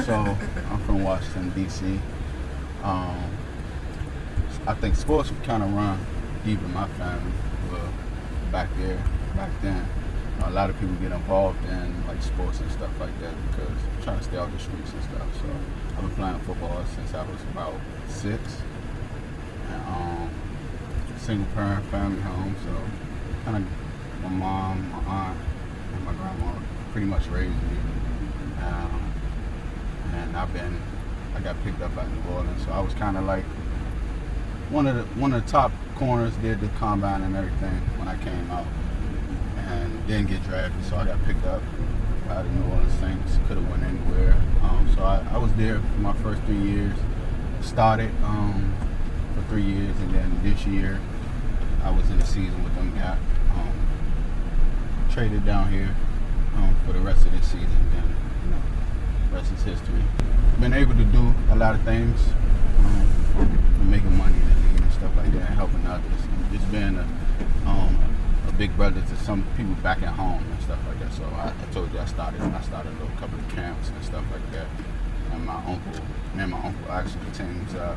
So I'm from Washington, D.C. I think sports kind of run deep in my family. Well, back then, a lot of people get involved in like sports and stuff like that because I'm trying to stay off the streets and stuff. So I've been playing football since I was about 6. And, single parent family home, so kind of my mom, my aunt, and my grandma pretty much raised me. And I got picked up at New Orleans, so I was kind of like one of the top corners, did the combine and everything when I came out, and didn't get drafted, so I got picked up by the New Orleans Saints. Could have went anywhere. So I was there for my first 3 years. Started for 3 years, and then this year I was in the season with them. Got traded down here for the rest of this season. Then rest is history. Been able to do a lot of things, making money in the league and stuff like that, and helping others. And just being a big brother to some people back at home and stuff like that. So I told you I started a little couple of camps and stuff like that. And my uncle actually teams up.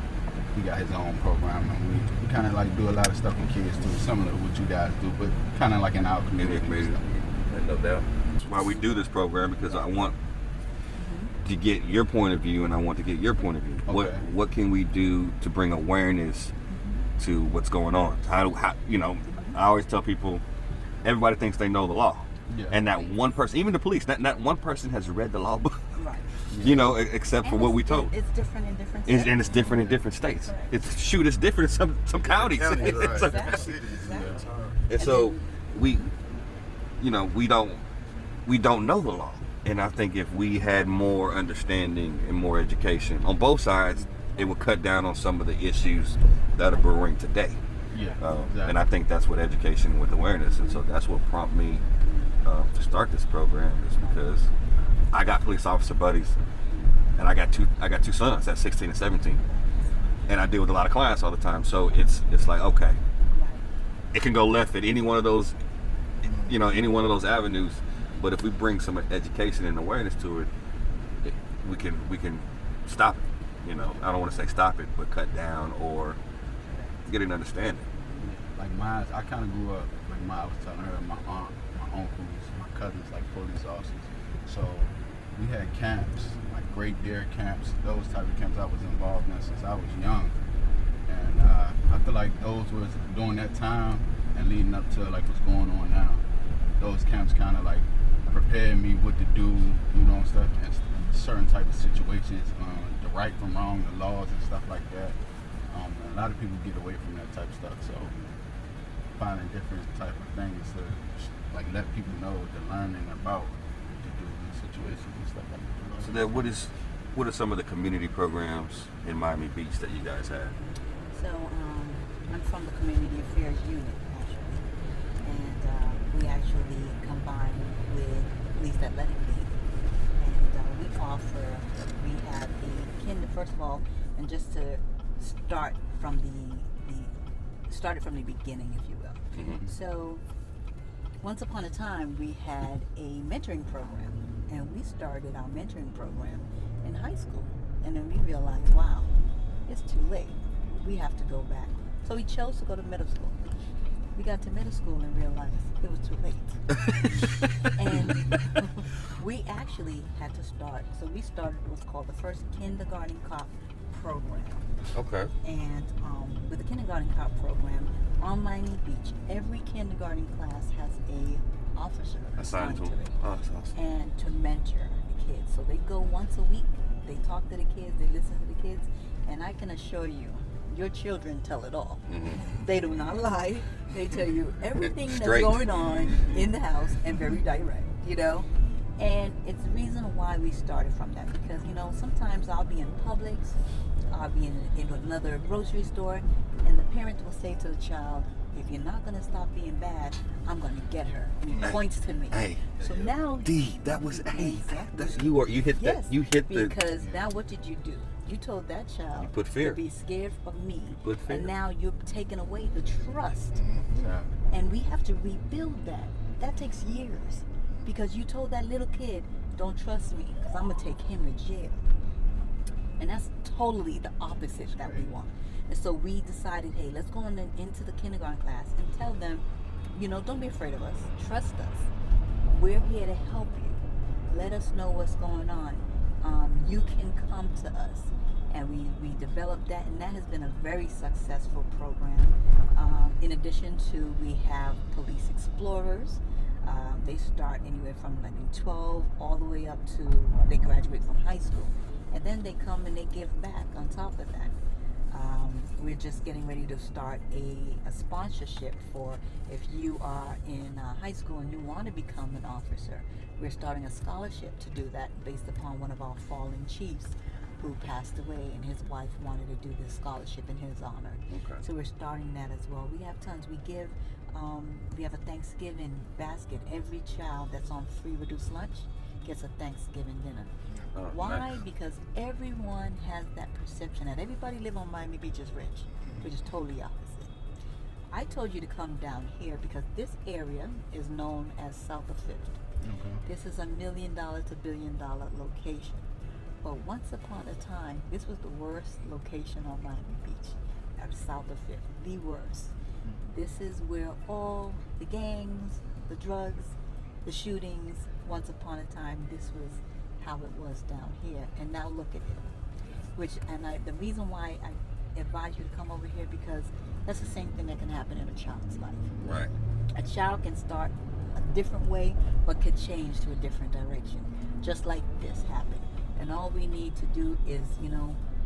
He got his own program, and we kind of like do a lot of stuff with kids too, similar to what you guys do, but kind of like in our community. No doubt. That's why we do this program, because I want to get your point of view, and I want to get your point of view. Okay. What can we do to bring awareness to what's going on? How I always tell people, everybody thinks they know the law, and that one person, even the police, not one person has read the law book. Right. Except for what we told. It's different in different states. And it's different in different states. Right. It's different in some counties. Right. Exactly. And so we don't know the law. And I think if we had more understanding and more education on both sides, it would cut down on some of the issues that are brewing today. Yeah. Exactly. And I think that's what education with awareness. And so that's what prompted me to start this program, is because I got police officer buddies, and I got two sons at 16 and 17, and I deal with a lot of clients all the time. So it's like, okay, it can go left at any one of those, any one of those avenues. But if we bring some education and awareness to it, we can stop it. I don't want to say stop it, but cut down or get an understanding. Like mine, I kind of grew up, like I was telling her, my aunt, my uncles, my cousins, like police officers. So we had camps, like Great Dare camps, those type of camps I was involved in since I was young. And I feel like those was during that time and leading up to like what's going on now. Those camps kind of like prepared me what to do, stuff, and certain type of situations, the right from wrong, the laws and stuff like that. A lot of people get away from that type of stuff, so finding different type of things to like let people know what they're learning about what to do in situations and stuff like that. So then, what are some of the community programs in Miami Beach that you guys have? So I'm from the Community Affairs Unit, actually, and we actually combine with Police Athletic League, and we have the first of all, and just to start from the beginning, if you will. Mm-hmm. So once upon a time, we had a mentoring program, and we started our mentoring program in high school, and then we realized, wow, it's too late. We have to go back. So we chose to go to middle school. We got to middle school and realized it was too late. And we actually had to start. So we started what's called the first kindergarten cop program. Okay. And with the kindergarten cop program on Miami Beach, every kindergarten class has a officer assigned to it, awesome. and to mentor the kids. So they go once a week. They talk to the kids. They listen to the kids. And I can assure you, your children tell it all. Mm-hmm. They do not lie. They tell you everything that's Straight. going on in the house, and very direct, And it's the reason why we started from that, because, sometimes I'll be in Publix, I'll be in another grocery store, and the parent will say to the child, if you're not going to stop being bad, I'm going to get her. And he points to me. Hey. So now... D, that was... Hey, Exactly. you hit Yes, that. You hit the... Because now what did you do? You told that child You put fear. to be scared of me. You put fear. And now you're taking away the trust. Yeah. And we have to rebuild that. That takes years. Because you told that little kid, don't trust me, because I'm going to take him to jail. And that's totally the opposite that we want. And so we decided, hey, let's go into the kindergarten class and tell them, don't be afraid of us. Trust us. We're here to help you. Let us know what's going on. You can come to us. And we developed that, and that has been a very successful program. In addition to, we have police explorers. They start anywhere from 12 all the way up to they graduate from high school. And then they come and they give back on top of that. We're just getting ready to start a sponsorship for if you are in high school and you want to become an officer. We're starting a scholarship to do that based upon one of our fallen chiefs who passed away, and his wife wanted to do this scholarship in his honor. Okay. So we're starting that as well. We have tons. We have a Thanksgiving basket. Every child that's on free reduced lunch gets a Thanksgiving dinner. Oh, Why? nice. Because everyone has that perception that everybody live on Miami Beach is rich, which is totally opposite. I told you to come down here because this area is known as South of Fifth. Okay. This is $1 million to $1 billion location. But once upon a time, this was the worst location on Miami Beach, at South of Fifth, the worst. This is where all the gangs, the drugs, the shootings, once upon a time, this was how it was down here. And now look at it. The reason why I advise you to come over here, because that's the same thing that can happen in a child's life. Right. A child can start a different way, but could change to a different direction, just like this happened. And all we need to do is,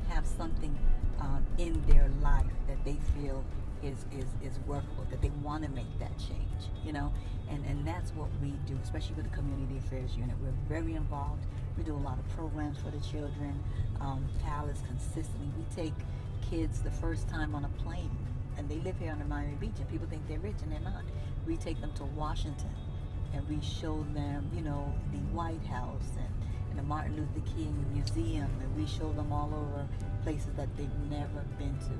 have something in their life that they feel is workable, that they want to make that change, and that's what we do, especially with the Community Affairs Unit. We're very involved. We do a lot of programs for the children. PAL is consistently, we take kids the first time on a plane, and they live here on the Miami Beach, and people think they're rich, and they're not. We take them to Washington, and we show them, the White House and the Martin Luther King Museum, and we show them all over places that they've never been to.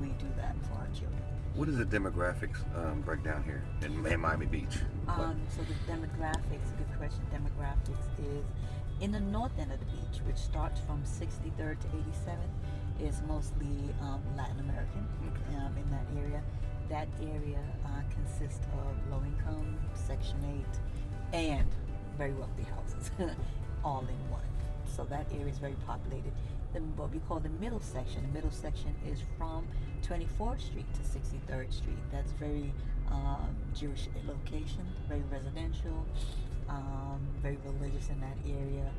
We do that for our children. What is the demographics breakdown here in Miami Beach? So the demographics, good question. Demographics is in the north end of the beach, which starts from 63rd to 87th, is mostly Latin American. Okay. In that area. That area consists of low income, Section 8, and very wealthy houses, all in one. So that area is very populated. Then what we call the middle section. The middle section is from 24th Street to 63rd Street. That's very Jewish location, very residential, very religious in that area.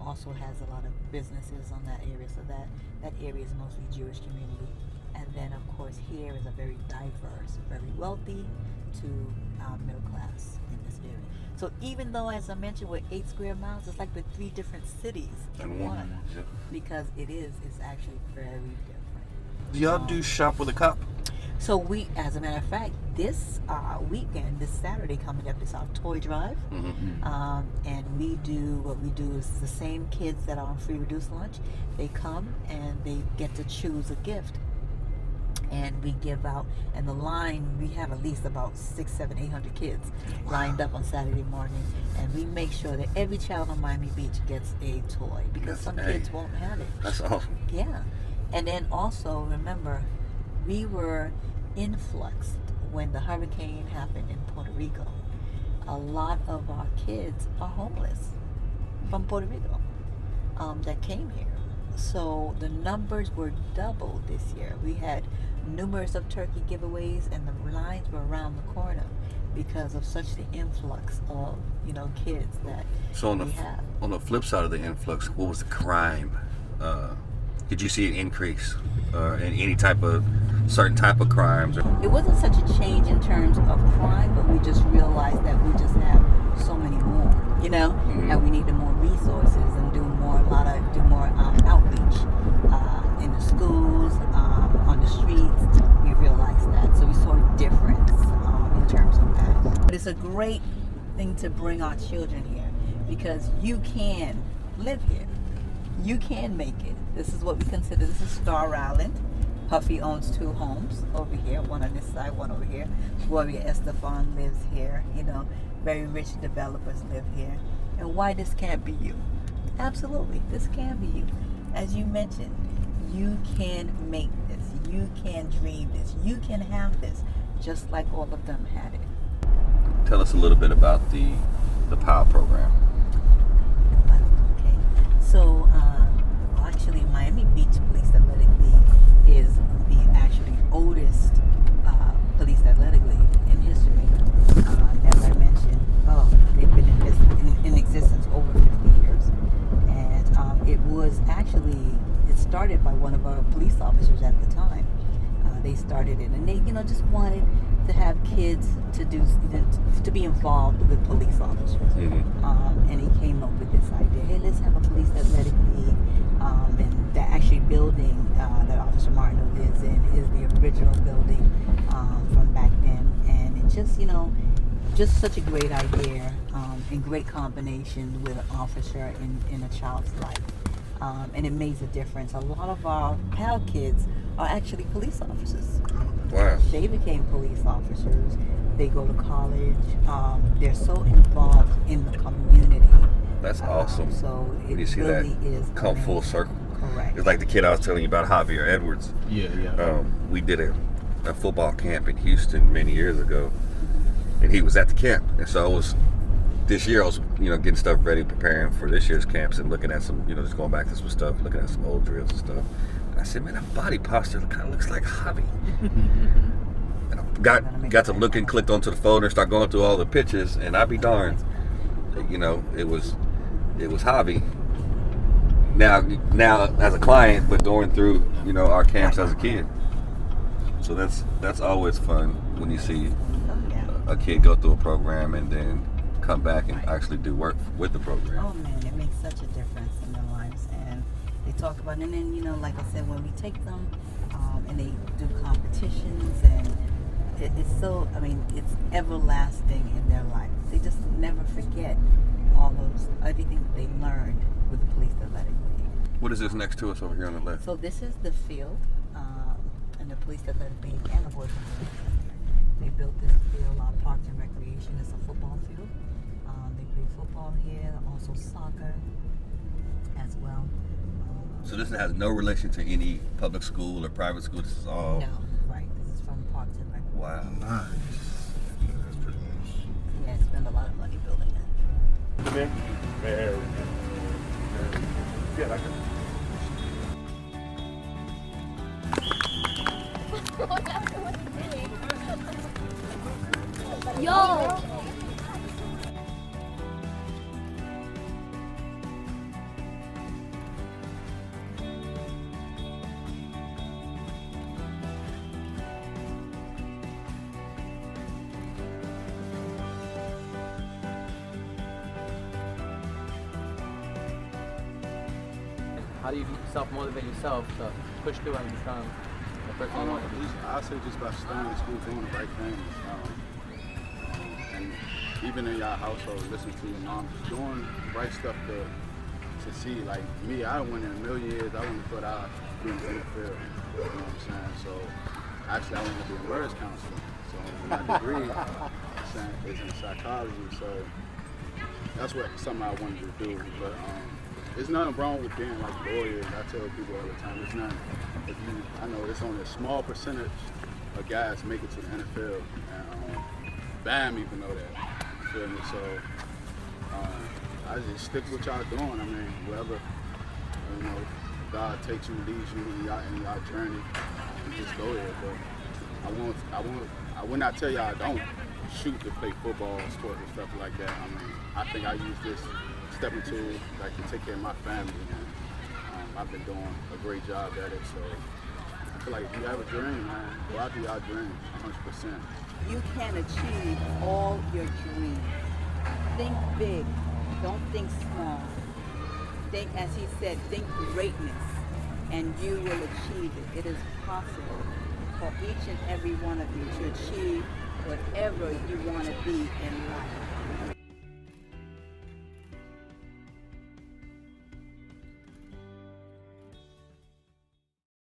Also has a lot of businesses on that area. So that area is mostly Jewish community. And then of course here is a very diverse, very wealthy to middle class in this area. So even though, as I mentioned, we're 8 square miles, it's like we're 3 different cities in one. Yep. Because it's actually very different. Do y'all do shop with a cop? So we, as a matter of fact, this weekend, this Saturday coming up, is our toy drive. Mm-hmm. And what we do is the same kids that are on free reduced lunch, they come and they get to choose a gift. And we give out, and the line, we have at least about 600, 700, 800 kids lined up on Saturday morning, and we make sure that every child on Miami Beach gets a toy, because some kids won't have it. That's awesome. Yeah. And then also, remember, we were influxed when the hurricane happened in Puerto Rico. A lot of our kids are homeless from Puerto Rico that came here. So the numbers were doubled this year. We had numerous of turkey giveaways, and the lines were around the corner because of such the influx of kids that we have. On the flip side of the influx, what was the crime? Did you see an increase in any certain type of crimes? It wasn't such a change in terms of crime, but we just realized that we just have so many more, Mm-hmm. and we needed more resources and do more outreach in the schools, on the streets. We realized that, so we saw a difference in terms of that. But it's a great thing to bring our children here, because you can live here. You can make it. This is what we consider, this is Star Island. Huffy owns 2 homes over here, one on this side, one over here. Gloria Estefan lives here. Very rich developers live here. And why this can't be you? Absolutely, this can be you. as you mentioned, you can make this, you can dream this, you can have this, just like all of them had it. Tell us a little bit about the POW program. Okay, so actually, Miami Beach Police Athletic League is the actually oldest police athletic league in history. As I mentioned, they've been in existence over 50 years, and it started by one of our police officers at the time. They started it, and they, just wanted to have kids to be involved with police officers. Mm-hmm. And he came up with this idea: hey, let's have a police athletic league. And the actually building that Officer Martin lives in is the original building from back then, and it just such a great idea and great combination with an officer in a child's life. And it makes a difference. A lot of our PAL kids are actually police officers. Wow. They became police officers. They go to college. They're so involved in the community. That's awesome. So it When you see really that is come full amazing. circle. Correct. It's like the kid I was telling you about, Javier Edwards. Yeah. We did a football camp in Houston many years ago, and he was at the camp. And so this year I was, getting stuff ready, preparing for this year's camps and looking at some, just going back to some stuff, looking at some old drills and stuff. And I said, man, that body posture kind of looks like Javi. And I got to looking, clicked onto the folder, and start going through all the pictures, and I'd be darned, it was Javi. Now as a client, but going through, our camps as a kid. So that's always fun when you see a kid go through a program and then come back and actually do work with the program. Oh man, it makes such a difference in their lives, and they talk about it. And then like I said, when we take them and they do competitions, and it's everlasting in their life. They just never forget everything that they learned with the Police Athletic League. What is this next to us over here on the left? So this is the field, and the Police Athletic League and the Boys and Girls Center. They built this field on Parks and Recreation. It's a football field. They play football here, also soccer as well. So this has no relation to any public school or private school. This is all. No, right. This is from Parks and Recreation. Wow. Nice. Yeah, that's pretty nice. Yeah, spend a lot of money building that. Come in. Very good. Yeah, like Yo! How do you self-motivate yourself to push through and become the person you want to be? I say just by staying in school, doing the right things, and even in your household, listen to your mom, just doing the right stuff to see. Like me, I went in a million years. I wouldn't have thought I'd be in the NFL. You know what I'm saying? So actually, I wanted to be a marriage counselor. So my degree is in psychology. So that's something I wanted to do. But there's nothing wrong with being like lawyers. I tell people all the time, it's not. I know it's only a small percentage of guys make it to the NFL, and BAM even know that. You feel me? So I just stick with y'all doing. I mean, wherever God takes you, leads you in your journey, and just go there. But I would not tell y'all I don't shoot to play football, sports, and stuff like that. I mean, I think I use this stepping tool like to take care of my family, and I've been doing a great job at it. So I feel like if you have a dream, man, go out to your dream, 100%. You can achieve all your dreams. Think big. Don't think small. Think, as he said, think greatness, and you will achieve it. It is possible for each and every one of you to achieve whatever you want to be in life.